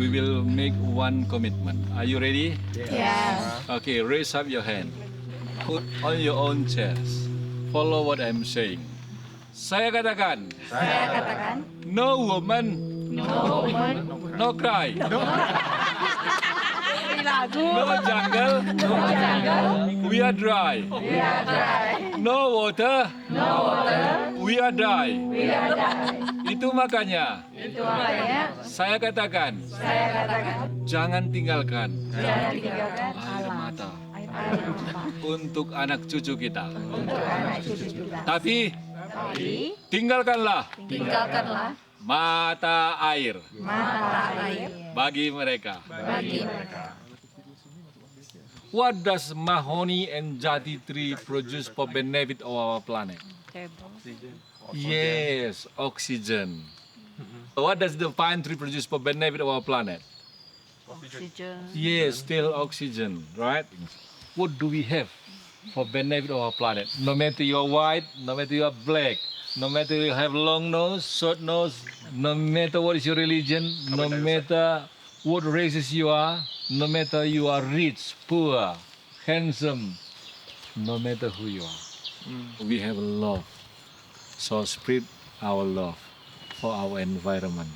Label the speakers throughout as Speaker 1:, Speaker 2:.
Speaker 1: we will make one commitment. Are you ready?
Speaker 2: Yes.
Speaker 1: Okay, raise up your hand. Put on your own chest. Follow what I'm saying. Saya katakan,
Speaker 2: Saya katakan,
Speaker 1: no woman,
Speaker 2: no woman,
Speaker 1: no cry,
Speaker 2: ini lagu,
Speaker 1: no jungle,
Speaker 2: no jungle,
Speaker 1: we are dry.
Speaker 2: we are dry.
Speaker 1: No water,
Speaker 2: No water,
Speaker 1: we are dry.
Speaker 2: we are dry.
Speaker 1: Itu makanya
Speaker 2: Itu makanya
Speaker 1: saya katakan, jangan tinggalkan
Speaker 2: jangan tinggalkan
Speaker 1: air mata
Speaker 2: air mata
Speaker 1: untuk anak cucu kita.
Speaker 2: untuk anak cucu kita.
Speaker 1: Tapi
Speaker 2: Tapi
Speaker 1: tinggalkanlah
Speaker 2: tinggalkanlah
Speaker 1: mata air
Speaker 2: mata air
Speaker 1: bagi mereka.
Speaker 2: bagi mereka.
Speaker 1: What does mahoni and jati tree produce for benefit of our planet? Yes, oxygen. What does the pine tree produce for benefit of our planet?
Speaker 2: Oxygen.
Speaker 1: Yes, still oxygen, right? What do we have for benefit of our planet? No matter you're white, no matter you're black, no matter you have long nose, short nose, no matter what is your religion, no matter what races you are, no matter you are rich, poor, handsome, no matter who you are. We have love. So spread our love for our environment,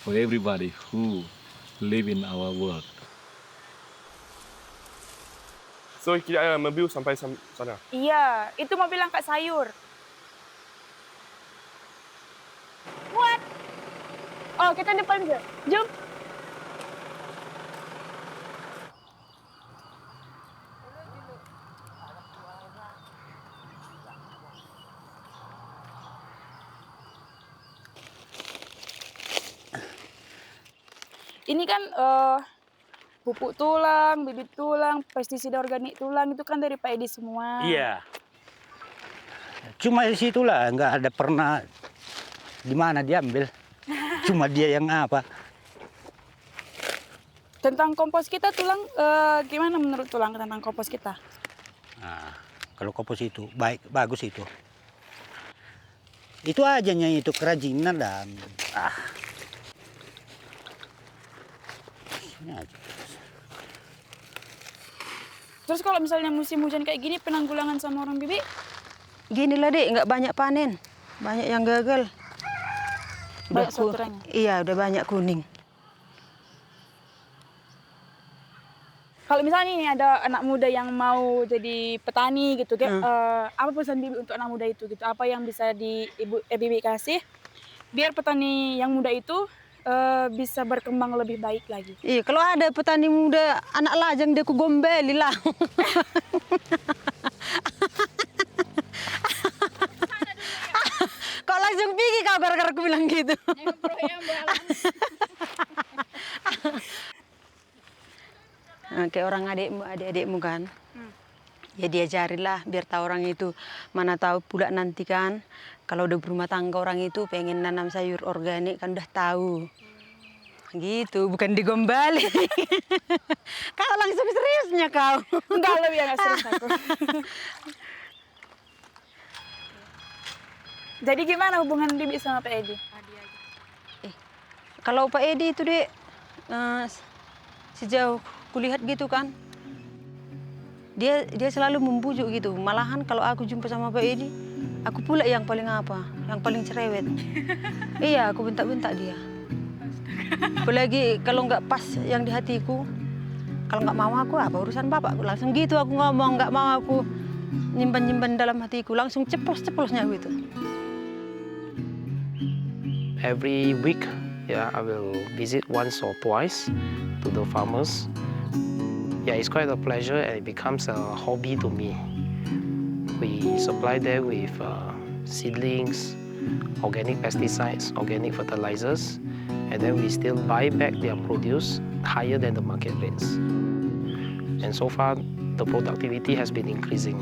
Speaker 1: for everybody who live in our world.
Speaker 3: So kita mobil sampai sana.
Speaker 4: Iya, itu mobil angkat sayur. What? Oh, kita depan aja. Jom. Ini kan pupuk tulang, bibit tulang, pestisida organik tulang itu kan dari Pak Edi semua.
Speaker 5: Iya. Cuma di situlah nggak ada pernah di mana diambil. Cuma dia yang apa?
Speaker 4: Tentang kompos kita tulang, gimana menurut tulang tentang kompos kita?
Speaker 5: Nah, kalau kompos itu bagus itu. Itu ajanya itu kerajinan dan ini aja.
Speaker 4: Terus kalau misalnya musim hujan kayak gini, penanggulangan sama orang Bibi?
Speaker 6: Gini lah dek, nggak banyak panen, banyak yang gagal.
Speaker 4: Banyak saudaranya?
Speaker 6: Iya, udah banyak kuning.
Speaker 4: Kalau misalnya nih ada anak muda yang mau jadi petani gitu, apa pesan Bibi untuk anak muda itu gitu? Apa yang bisa Bibi kasih biar petani yang muda itu bisa berkembang lebih baik lagi?
Speaker 6: Iya, kalau ada petani muda anak lajang dia ku gombeli lah. Kok langsung pergi kau gara-gara aku bilang gitu? Nah, kayak orang adik-adikmu kan, ya diajarilah biar tahu orang itu. Mana tahu pula nanti kan, kalau udah berumah tangga orang itu pengen nanam sayur organik kan udah tahu. Gitu, bukan digombali. Kau langsung seriusnya kau.
Speaker 4: Enggak, lebih agak serius aku. Jadi gimana hubungan Bibi sama Pak Edi?
Speaker 6: Kalau Pak Edi itu dek, sejauh kulihat gitu kan, dia selalu membujuk gitu. Malahan kalau aku jumpa sama Pak Edi, aku pula yang paling yang paling cerewet. Iya, aku bentak-bentak dia. Apalagi kalau nggak pas yang di hatiku, kalau nggak mau aku apa urusan bapak, langsung gitu aku ngomong, nggak mau aku nyimpan dalam hatiku, langsung ceplos-ceplosnya gitu.
Speaker 7: Every week, I will visit once or twice to the farmers. It's quite a pleasure and it becomes a hobby to me. We supply them with seedlings, organic pesticides, organic fertilizers, and then we still buy back their produce higher than the market rates. And so far, the productivity has been increasing.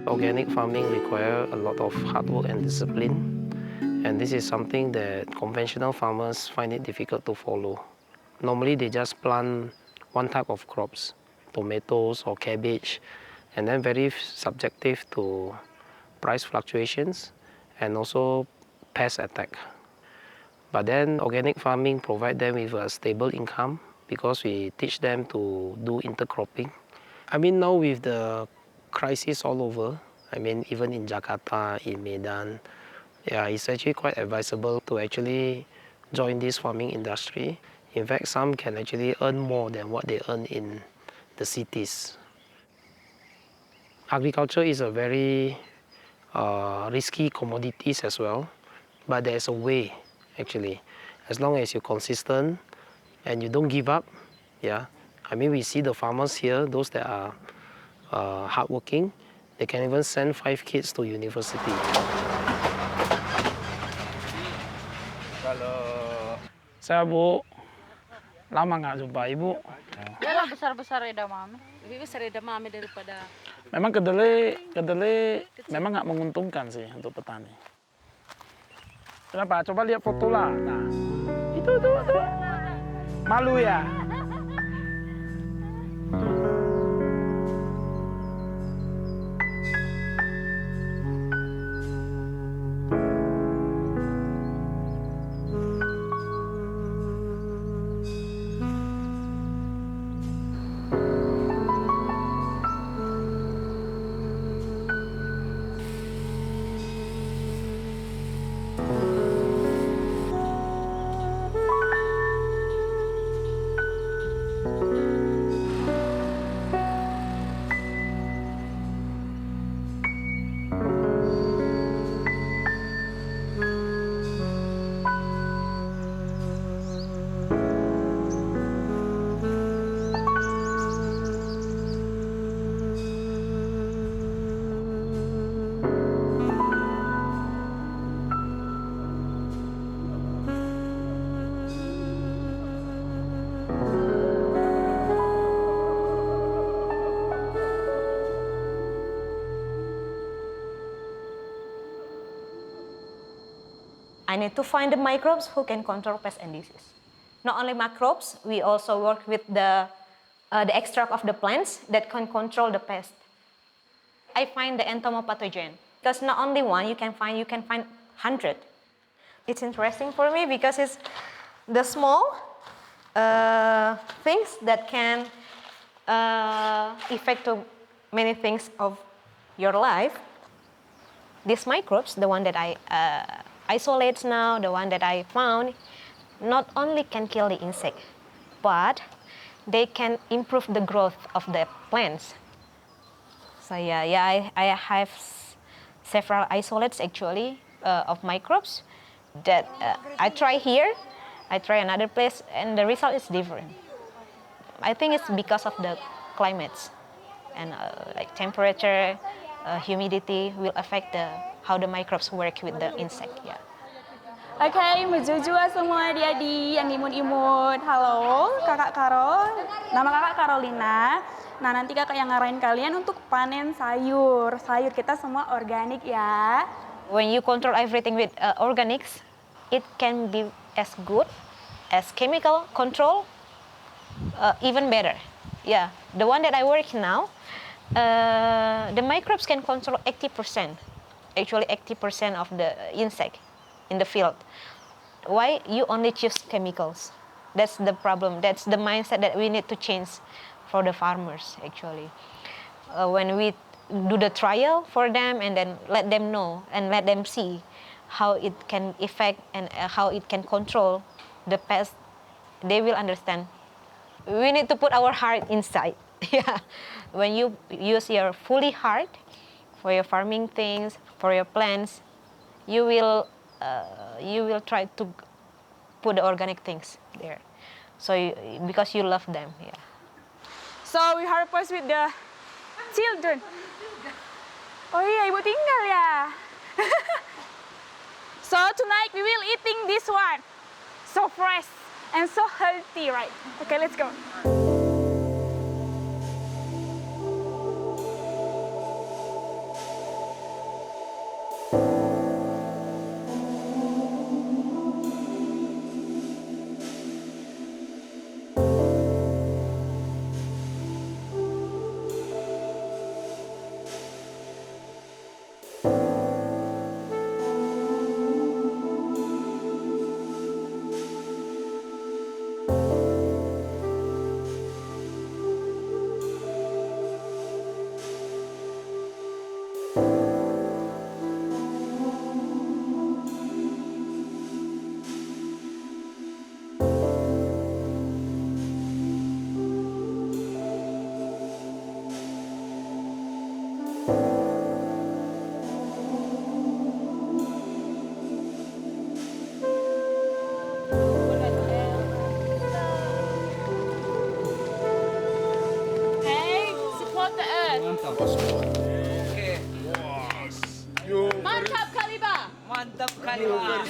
Speaker 7: Organic farming requires a lot of hard work and discipline. And this is something that conventional farmers find it difficult to follow. Normally, they just plant one type of crops, tomatoes or cabbage, and then very subjective to price fluctuations and also pest attack. But then organic farming provide them with a stable income because we teach them to do intercropping. I mean, now with the crisis all over, I mean, even in Jakarta, in Medan, yeah, it's actually quite advisable to actually join this farming industry. In fact, some can actually earn more than what they earn in the cities. Agriculture is a very risky commodities as well, but there's a way actually. As long as you're consistent and you don't give up, yeah. I mean, we see the farmers here, those that are hardworking, they can even send 5 kids to university.
Speaker 8: Kalau saya Bu, lama nggak jumpa Ibu.
Speaker 2: Ya besar-besar edamame.
Speaker 4: Lebih besar edamame daripada.
Speaker 8: Memang kedelai memang nggak menguntungkan sih untuk petani. Kenapa? Coba lihat foto lah. Nah, itu. Malu ya?
Speaker 6: I need to find the microbes who can control pests and disease. Not only microbes, we also work with the extract of the plants that can control the pest. I find the entomopathogen because not only one you can find 100. It's interesting for me because it's the small things that can affect to many things of your life. These microbes, the one that I isolate now, the one that I found, not only can kill the insect, but they can improve the growth of the plants. So I have several isolates actually of microbes that I try here, I try another place, and the result is different. I think it's because of the climates and like temperature, humidity will affect how the microbes work with the insect. Yeah.
Speaker 4: Oke, mejujua semua adik-adik yang imut-imut. Halo, kakak Karo. Nama kakak Carolina. Nah, nanti kakak yang ngarahin kalian untuk panen sayur. Sayur kita semua organik ya.
Speaker 6: When you control everything with organics, it can be as good as chemical control, even better. Yeah, the one that I work now, the microbes can control 80%. Actually, 80% of the insect in the field. Why you only choose chemicals? That's the problem. That's the mindset that we need to change for the farmers actually. When we do the trial for them and then let them know and let them see how it can affect and how it can control the pest, they will understand. We need to put our heart inside. Yeah. When you use your fully heart for your farming things, for your plants, you will try to put the organic things there. So because you love them, yeah.
Speaker 4: So we harvest with the children. Oh iya, ibu tinggal ya. So tonight we will eating this one. So fresh and so healthy, right? Okay, let's go.
Speaker 2: Mantap kali, Ba.
Speaker 5: Mantap kali, Pak.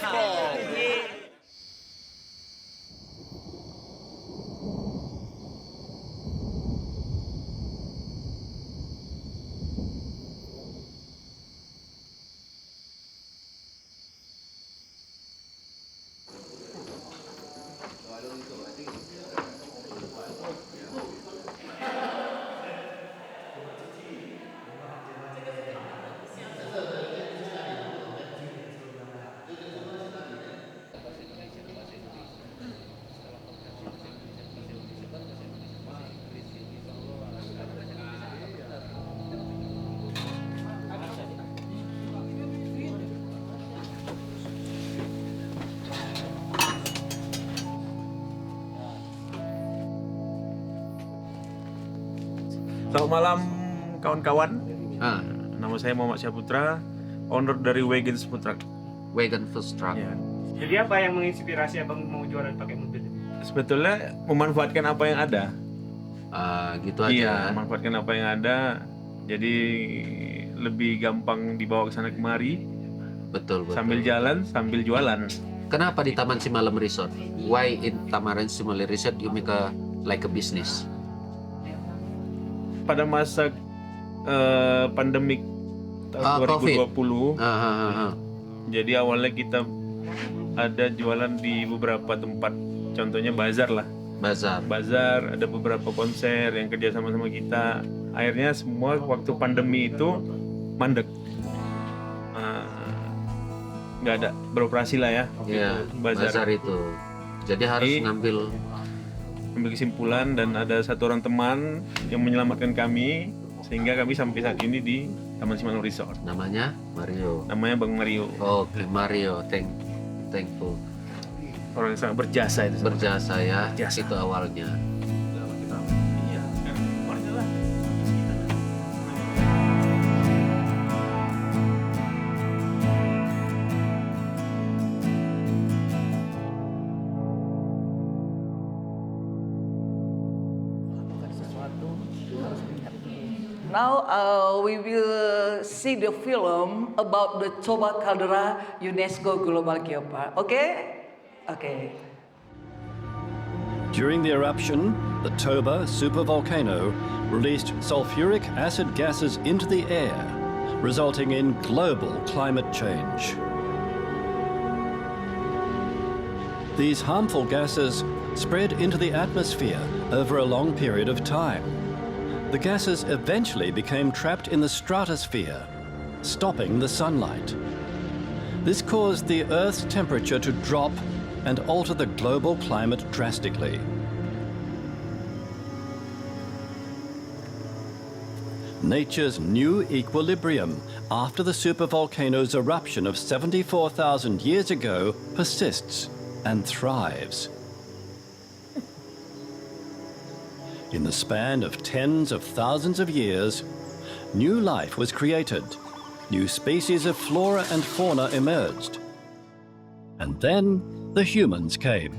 Speaker 9: Selamat malam kawan-kawan. Nama saya Muhammad Syaputra, owner dari Wagon Food Truck.
Speaker 10: Wagon Food Truck.
Speaker 9: Ya.
Speaker 11: Jadi apa yang menginspirasi abang mau jualan pakai mobil?
Speaker 9: Sebetulnya memanfaatkan apa yang ada.
Speaker 10: Gitu aja.
Speaker 9: Iya, memanfaatkan apa yang ada. Jadi lebih gampang dibawa ke sana kemari.
Speaker 10: Betul.
Speaker 9: Sambil jalan, sambil jualan.
Speaker 10: Kenapa di Taman Simalem Resort? Why in Taman Simalem Resort you make like a business?
Speaker 9: Pada masa pandemik tahun 2020, jadi awalnya kita ada jualan di beberapa tempat, contohnya bazar lah. Bazar, ada beberapa konser yang kerja sama kita. Akhirnya semua waktu pandemi itu mandek, nggak ada beroperasi lah ya.
Speaker 10: Iya, bazar itu. Jadi harus ngambil
Speaker 9: kesimpulan, dan ada satu orang teman yang menyelamatkan kami sehingga kami sampai saat ini di Taman Simalem Resort.
Speaker 10: Namanya Mario.
Speaker 9: Namanya Bang Mario.
Speaker 10: Oke, Mario, thankful.
Speaker 9: Orang yang sangat berjasa itu.
Speaker 10: Berjasa ya, itu awalnya.
Speaker 12: Now we will see the film about the Toba Caldera UNESCO Global Geopark. Okay? Okay.
Speaker 13: During the eruption, the Toba supervolcano released sulfuric acid gases into the air, resulting in global climate change. These harmful gases spread into the atmosphere over a long period of time. The gases eventually became trapped in the stratosphere, stopping the sunlight. This caused the Earth's temperature to drop and alter the global climate drastically. Nature's new equilibrium after the supervolcano's eruption of 74,000 years ago persists and thrives. In the span of tens of thousands of years, new life was created, new species of flora and fauna emerged. And then the humans came.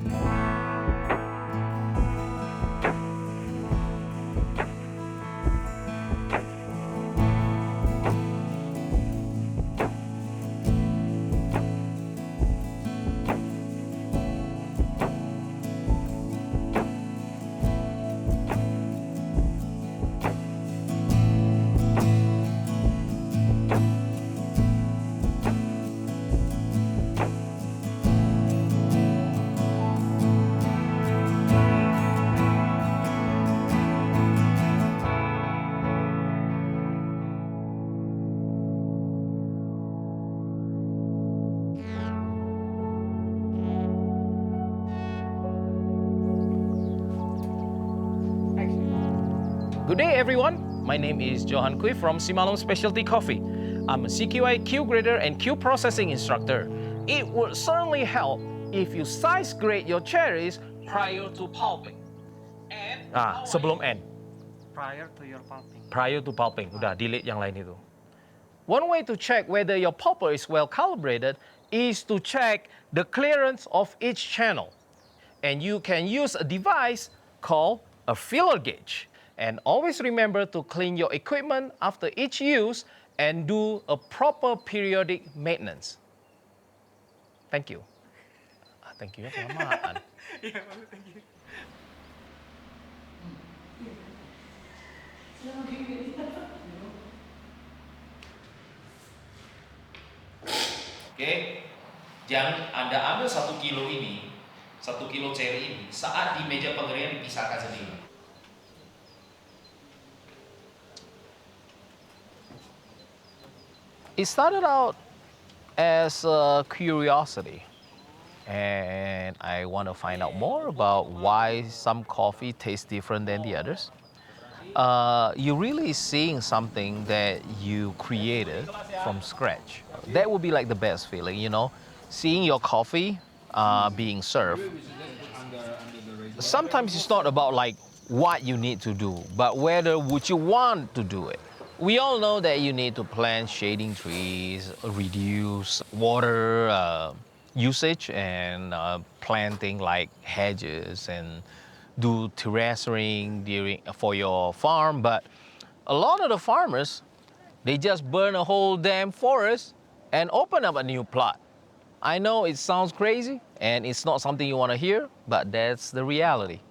Speaker 14: Good day, everyone. My name is Johan Kui from Simalem Specialty Coffee. I'm a CQI Q grader and Q processing instructor. It would certainly help if you size grade your cherries prior to pulping. Sebelum N.
Speaker 11: Prior to your pulping.
Speaker 14: Prior to pulping. Udah delete yang lain itu. One way to check whether your pulper is well calibrated is to check the clearance of each channel. And you can use a device called a filler gauge. And always remember to clean your equipment after each use and do a proper periodic maintenance. Thank you. Thank you ya kelamaan.
Speaker 11: Iya, thank you.
Speaker 14: Oke, jangan Anda ambil 1 kilo ini, 1 kilo ceri ini, saat di meja pengeringan dipisahkan sendiri. It started out as a curiosity, and I want to find out more about why some coffee tastes different than the others. You're really seeing something that you created from scratch. That would be like the best feeling, you know, seeing your coffee being served. Sometimes it's not about like what you need to do, but whether would you want to do it. We all know that you need to plant shading trees, reduce water usage, and planting like hedges and do terracing for your farm. But a lot of the farmers, they just burn a whole damn forest and open up a new plot. I know it sounds crazy and it's not something you want to hear, but that's the reality.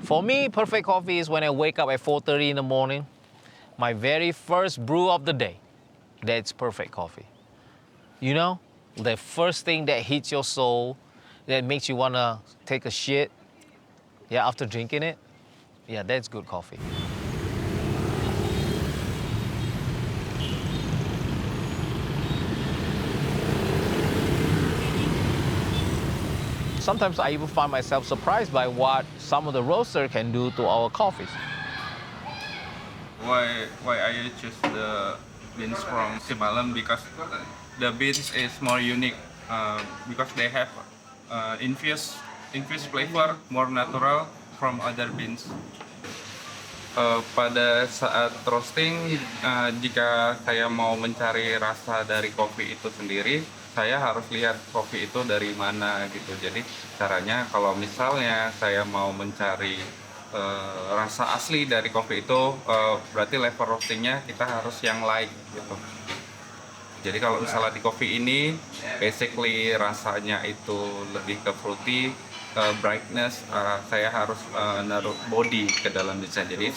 Speaker 14: For me, perfect coffee is when I wake up at 4:30 in the morning, my very first brew of the day. That's perfect coffee. You know, the first thing that hits your soul, that makes you want to take a shit, yeah, after drinking it, yeah, that's good coffee. Sometimes I even find myself surprised by what some of the roaster can do to our coffees.
Speaker 15: Why I choose the beans from Simalem? Because the beans is more unique because they have infused flavor, more natural from other beans. Pada saat roasting, jika saya mau mencari rasa dari kopi itu sendiri, saya harus lihat kopi itu dari mana gitu. Jadi caranya kalau misalnya saya mau mencari rasa asli dari kopi itu, berarti level roastingnya kita harus yang light gitu. Jadi kalau misalnya di kopi ini, basically rasanya itu lebih ke fruity, brightness, saya harus naruh body ke dalam desain. Jadi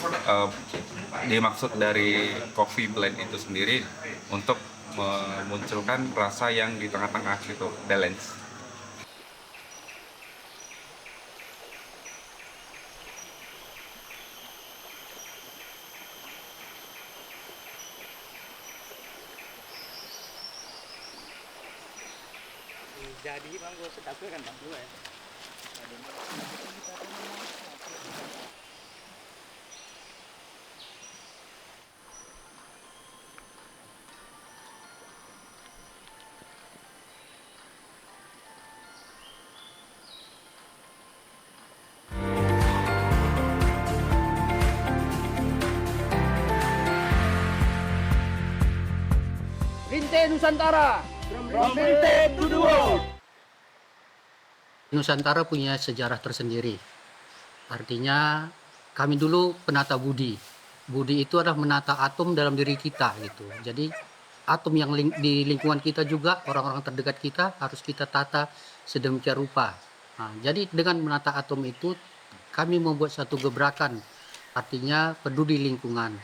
Speaker 15: dimaksud dari coffee blend itu sendiri untuk memunculkan rasa yang di tengah-tengah gitu, balance.
Speaker 11: Jadi bang, gue sedap kan bang gue.
Speaker 5: Rinte Nusantara, from Rinte to the world.
Speaker 16: Nusantara punya sejarah tersendiri. Artinya kami dulu penata budi. Budi itu adalah menata atom dalam diri kita gitu. Jadi atom yang di lingkungan kita juga, orang-orang terdekat kita harus kita tata sedemikian rupa. Nah, jadi dengan menata atom itu kami membuat satu gebrakan. Artinya peduli lingkungan,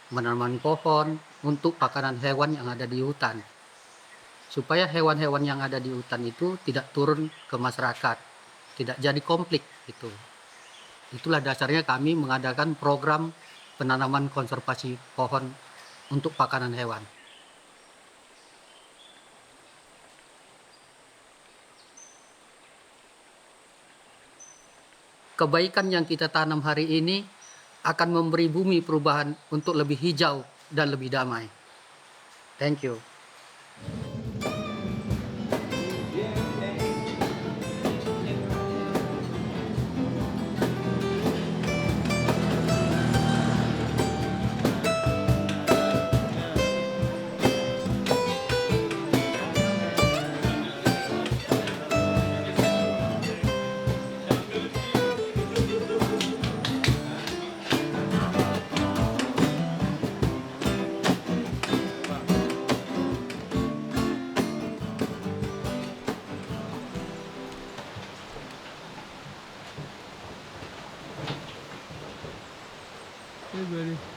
Speaker 16: menanam pohon untuk pakanan hewan yang ada di hutan. Supaya hewan-hewan yang ada di hutan itu tidak turun ke masyarakat, tidak jadi konflik gitu. Itulah dasarnya kami mengadakan program penanaman konservasi pohon untuk pakanan hewan. Kebaikan yang kita tanam hari ini akan memberi bumi perubahan untuk lebih hijau dan lebih damai. Thank you.
Speaker 1: Hey, buddy.